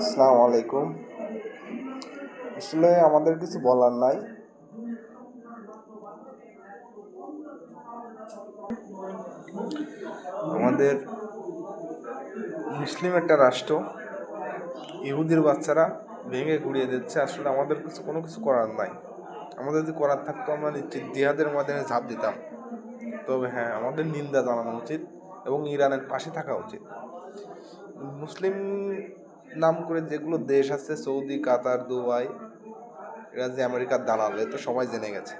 আসসালামু আলাইকুম। আসলে আমাদের কিছু বলার নাই। আমাদের মুসলিম একটা রাষ্ট্র, ইহুদির বাচ্চারা ভেঙে গুড়িয়ে দিচ্ছে। আসলে আমাদের কোনো কিছু করার নাই। আমাদের যদি করার থাকতো আমরা নিশ্চিত জিহাদের ময়দানে ঝাঁপ দিতাম। তবে হ্যাঁ, আমাদের নিন্দা জানানো উচিত এবং ইরানের পাশে থাকা উচিত। মুসলিম নাম করে যেগুলো দেশ আছে, সৌদি, কাতার, দুবাই, এরা যে আমেরিকার দালাল, এ তো সবাই জেনে গেছে।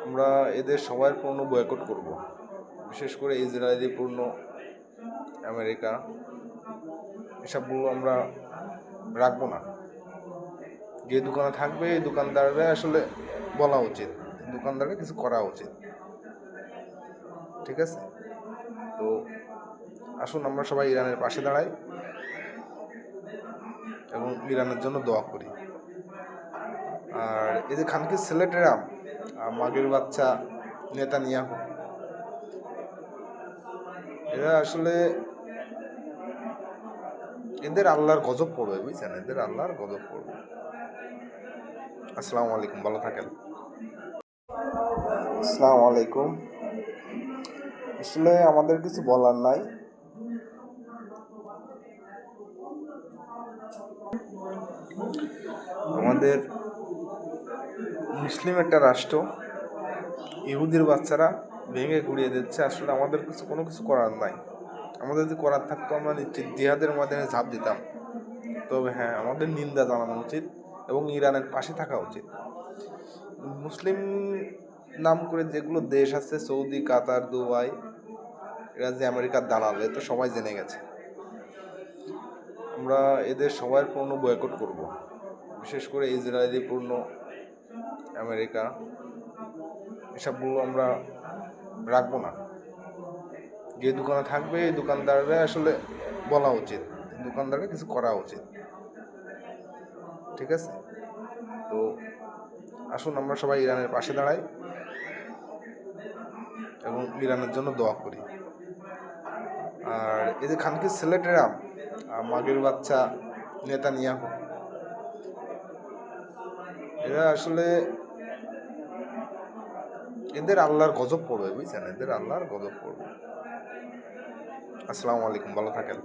আমরা এদের সবার পণ্য বয়কট করব, বিশেষ করে ইসরায়েলি পণ্য, আমেরিকা, এসবগুলো আমরা রাখবো না। যে দোকানে থাকবে এই দোকানদাররা আসলে বলা উচিত, দোকানদারকে কিছু করা উচিত। ঠিক আছে? তো আসুন আমরা সবাই ইরানের পাশে দাঁড়াই এবং ইরানের জন্য দোয়া করি। আর এই যে খানকির ছেলেটেরা, মাগের বাচ্চা, নেতানিয়াহু, এরা আসলে এদের আল্লাহর গজব পড়বে, বুঝছেন? এদের আল্লাহর গজব পড়বে। আসসালামু আলাইকুম, ভালো থাকেন। আসসালামু আলাইকুম। আসলে আমাদের কিছু বলার নাই। আমাদের মুসলিম একটা রাষ্ট্র, ইহুদির বাচ্চারা ভেঙে গুড়িয়ে দিচ্ছে। আসলে আমাদের কোনো কিছু করার নাই। আমাদের যদি করার থাকতো আমরা নিশ্চিত জিহাদের ময়দানে ঝাঁপ দিতাম। তবে হ্যাঁ, আমাদের নিন্দা জানানো উচিত এবং ইরানের পাশে থাকা উচিত। মুসলিম নাম করে যেগুলো দেশ আছে, সৌদি, কাতার, দুবাই, এরা যে আমেরিকার দালাল, এ তো সবাই জেনে গেছে। আমরা এদের সবার পণ্য বয়কট করব, বিশেষ করে ইসরায়েলি পণ্য, আমেরিকা, এসবগুলো আমরা রাখবো না। যে দোকানে থাকবে এই দোকানদাররা আসলে বলা উচিত, দোকানদারকে কিছু করা উচিত। ঠিক আছে? তো আসুন আমরা সবাই ইরানের পাশে দাঁড়াই এবং ইরানের জন্য দোয়া করি। আর এই যে খানকির ছেলেটেরা, মাগের বাচ্চা, নেতানিয়াহু, এরা আসলে এদের আল্লাহর গজব পড়বে, বুঝছেন? এদের আল্লাহর গজব পড়বে। আসসালামু আলাইকুম, ভালো থাকেন।